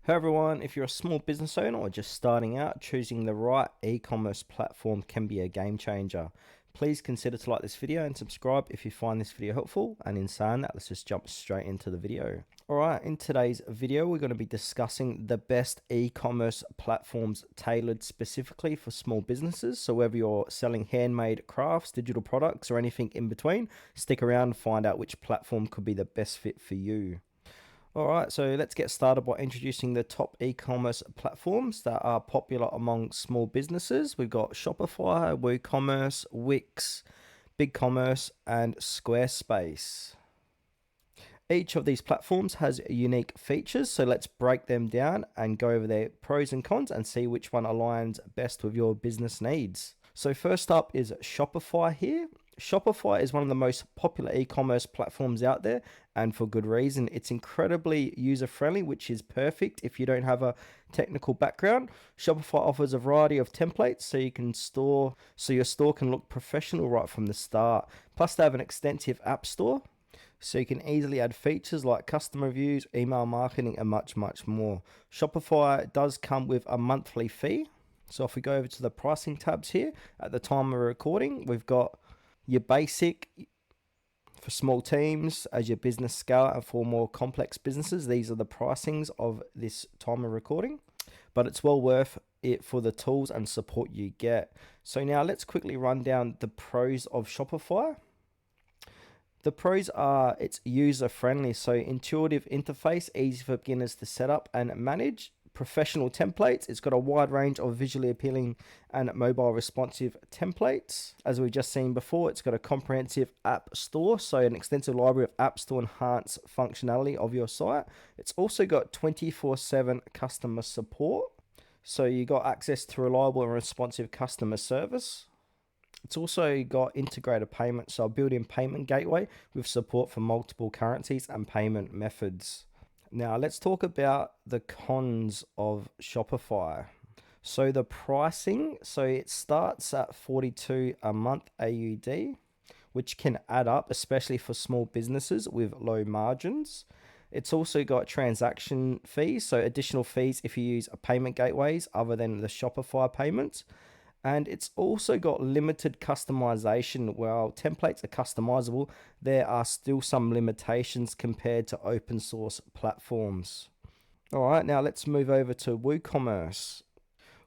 Hey everyone, if you're a small business owner or just starting out, choosing the right e-commerce platform can be a game changer. Please consider to like this video and subscribe if you find this video helpful. And in saying that, let's just jump straight into the video. Alright, in today's video, we're going to be discussing the best e-commerce platforms tailored specifically for small businesses. So whether you're selling handmade crafts, digital products, or anything in between, stick around and find out which platform could be the best fit for you. All right, so let's get started by introducing the top e-commerce platforms that are popular among small businesses. We've got Shopify, WooCommerce, Wix, BigCommerce, and Squarespace. Each of these platforms has unique features, so let's break them down and go over their pros and cons and see which one aligns best with your business needs. So first up is Shopify here. Shopify is one of the most popular e-commerce platforms out there, and for good reason. It's incredibly user-friendly, which is perfect if you don't have a technical background. Shopify offers a variety of templates so your store can look professional right from the start. Plus, they have an extensive app store, so you can easily add features like custom reviews, email marketing, and much more. Shopify does come with a monthly fee. So if we go over to the pricing tabs here, at the time of recording, we've got your basic for small teams as your business scale, and for more complex businesses, these are the pricings of this time of recording, but it's well worth it for the tools and support you get. So now let's quickly run down the pros of Shopify. The pros are it's user friendly, so intuitive interface, easy for beginners to set up and manage. Professional templates, it's got a wide range of visually appealing and mobile responsive templates. As we've just seen before, it's got a comprehensive app store, so an extensive library of apps to enhance functionality of your site. It's also got 24/7 customer support, so you got access to reliable and responsive customer service. It's also got integrated payments, so a built-in payment gateway with support for multiple currencies and payment methods. Now let's talk about the cons of Shopify. So the pricing, so it starts at 42 a month AUD, which can add up, especially for small businesses with low margins. It's also got transaction fees, so additional fees if you use payment gateways other than the Shopify payments. And it's also got limited customization. While templates are customizable, there are still some limitations compared to open source platforms. All right, now let's move over to WooCommerce.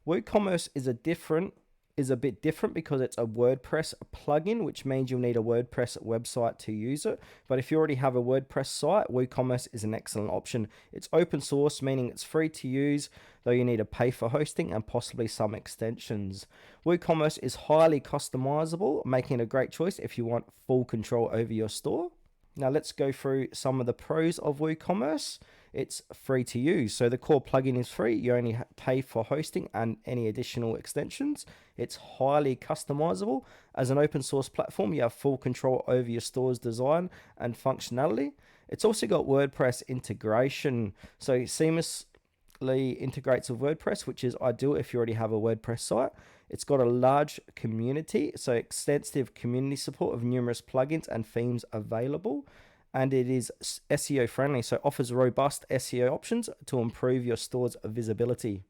WooCommerce is a bit different because it's a WordPress plugin, which means you'll need a WordPress website to use it. But if you already have a WordPress site, WooCommerce is an excellent option. It's open source, meaning it's free to use, though you need to pay for hosting and possibly some extensions. WooCommerce is highly customizable, making it a great choice if you want full control over your store. Now let's go through some of the pros of WooCommerce. It's free to use, so the core plugin is free. You only pay for hosting and any additional extensions. It's highly customizable. As an open source platform, you have full control over your store's design and functionality. It's also got WordPress integration, so seamlessly integrates with WordPress, which is ideal if you already have a WordPress site. It's got a large community, so extensive community support of numerous plugins and themes available. And it is SEO friendly, so offers robust SEO options to improve your store's visibility.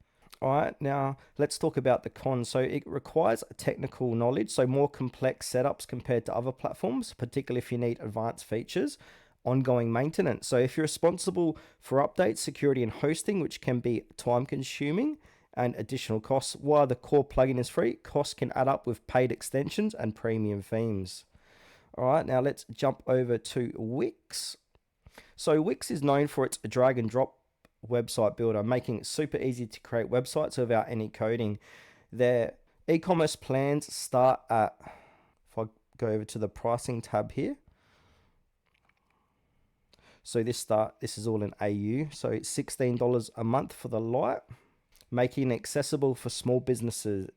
All right, now let's talk about the cons. So it requires technical knowledge, so more complex setups compared to other platforms, particularly if you need advanced features. Ongoing maintenance, so if you're responsible for updates, security, and hosting, which can be time consuming, and additional costs. While the core plugin is free, costs can add up with paid extensions and premium themes. All right, now let's jump over to Wix. So Wix is known for its drag and drop website builder, making it super easy to create websites without any coding. Their e-commerce plans start at, if I go over to the pricing tab here, so this is all in AU, so it's $16 a month for the Lite, making it accessible for small businesses.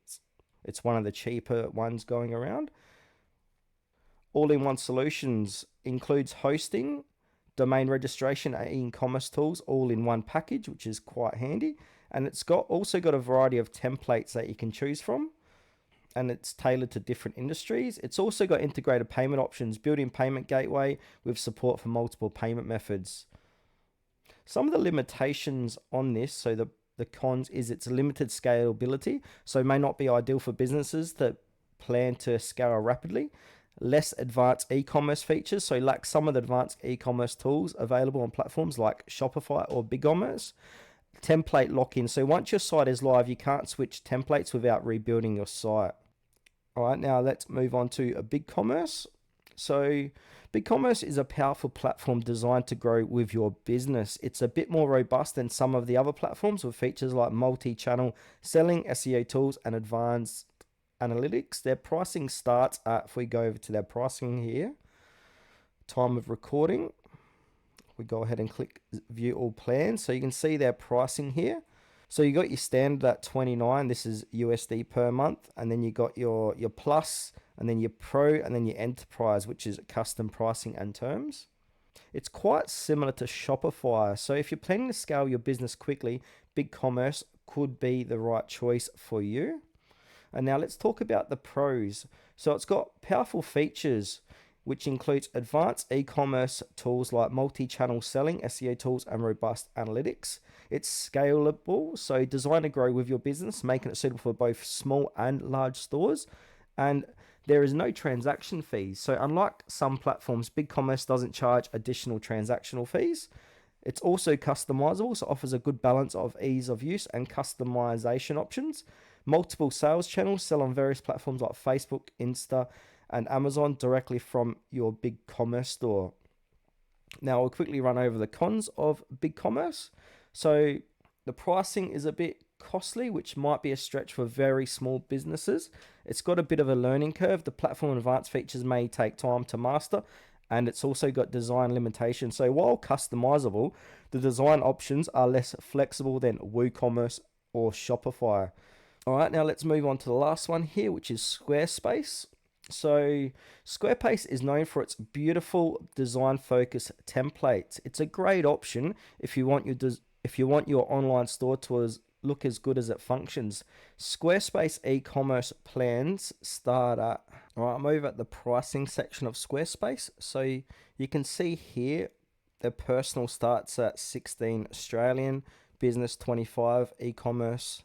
It's one of the cheaper ones going around. All-in-one solutions includes hosting, domain registration, and e-commerce tools all in one package, which is quite handy. And it's also got a variety of templates that you can choose from, and it's tailored to different industries. It's also got integrated payment options, built-in payment gateway with support for multiple payment methods. Some of the limitations on this, so the cons is its limited scalability, so it may not be ideal for businesses that plan to scale rapidly. Less advanced e-commerce features, so lacks some of the advanced e-commerce tools available on platforms like Shopify or BigCommerce. Template lock-in, so once your site is live, you can't switch templates without rebuilding your site. All right, now let's move on to a BigCommerce. So BigCommerce is a powerful platform designed to grow with your business. It's a bit more robust than some of the other platforms with features like multi-channel selling, SEO tools, and advanced analytics. Their pricing starts at, if we go over to their pricing here, time of recording, we go ahead and click view all plans. So you can see their pricing here. So you got your standard at 29, this is USD per month, and then you got your plus, and then your pro, and then your enterprise, which is custom pricing and terms. It's quite similar to Shopify. So if you're planning to scale your business quickly, BigCommerce could be the right choice for you. And now let's talk about the pros. So it's got powerful features, which includes advanced e-commerce tools like multi-channel selling, SEO tools, and robust analytics. It's scalable, so designed to grow with your business, making it suitable for both small and large stores. And there is no transaction fees. So unlike some platforms, BigCommerce doesn't charge additional transactional fees. It's also customizable, so offers a good balance of ease of use and customization options. Multiple sales channels, sell on various platforms like Facebook, Insta, and Amazon directly from your BigCommerce store. Now I'll quickly run over the cons of BigCommerce. So the pricing is a bit costly, which might be a stretch for very small businesses. It's got a bit of a learning curve. The platform advanced features may take time to master, and it's also got design limitations. So while customizable, the design options are less flexible than WooCommerce or Shopify. All right, now let's move on to the last one here, which is Squarespace. So Squarespace is known for its beautiful design-focused templates. It's a great option if you want your online store to look as good as it functions. Squarespace e-commerce plans start at, all right, I'm over at the pricing section of Squarespace. So you can see here the personal starts at 16 Australian, business 25, e-commerce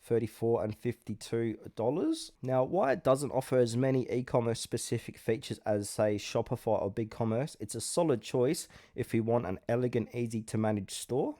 34 and $52. Now, why it doesn't offer as many e-commerce specific features as, say, Shopify or BigCommerce, it's a solid choice if you want an elegant, easy to manage store.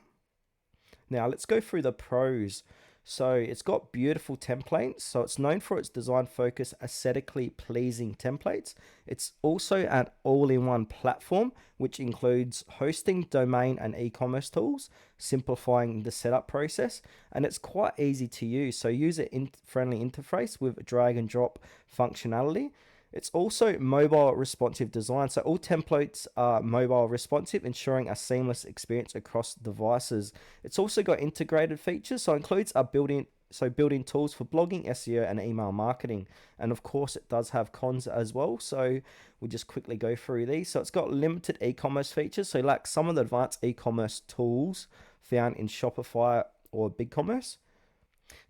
Now, let's go through the pros. So it's got beautiful templates. So it's known for its design focus, aesthetically pleasing templates. It's also an all-in-one platform, which includes hosting, domain, and e-commerce tools, simplifying the setup process. And it's quite easy to use. So user-friendly interface with drag and drop functionality. It's also mobile responsive design. So all templates are mobile responsive, ensuring a seamless experience across devices. It's also got integrated features. So it includes a built-in tools for blogging, SEO, and email marketing. And of course, it does have cons as well. So we'll just quickly go through these. So it's got limited e-commerce features. So like some of the advanced e-commerce tools found in Shopify or BigCommerce.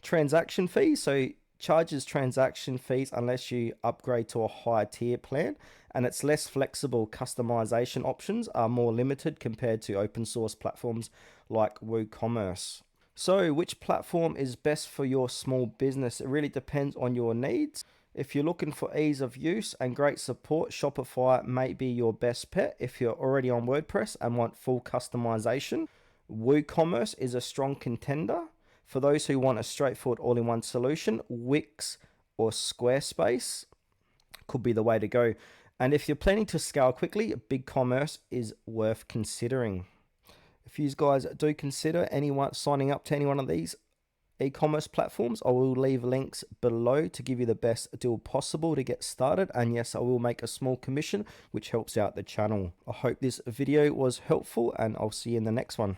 Transaction fees. So charges transaction fees unless you upgrade to a higher tier plan, and it's less flexible. Customization options are more limited compared to open source platforms like WooCommerce. So which platform is best for your small business? It really depends on your needs. If you're looking for ease of use and great support, Shopify may be your best bet. If you're already on WordPress and want full customization, WooCommerce is a strong contender. For those who want a straightforward all-in-one solution, Wix or Squarespace could be the way to go. And if you're planning to scale quickly, BigCommerce is worth considering. If you guys do consider signing up to any one of these e-commerce platforms, I will leave links below to give you the best deal possible to get started. And yes, I will make a small commission, which helps out the channel. I hope this video was helpful, and I'll see you in the next one.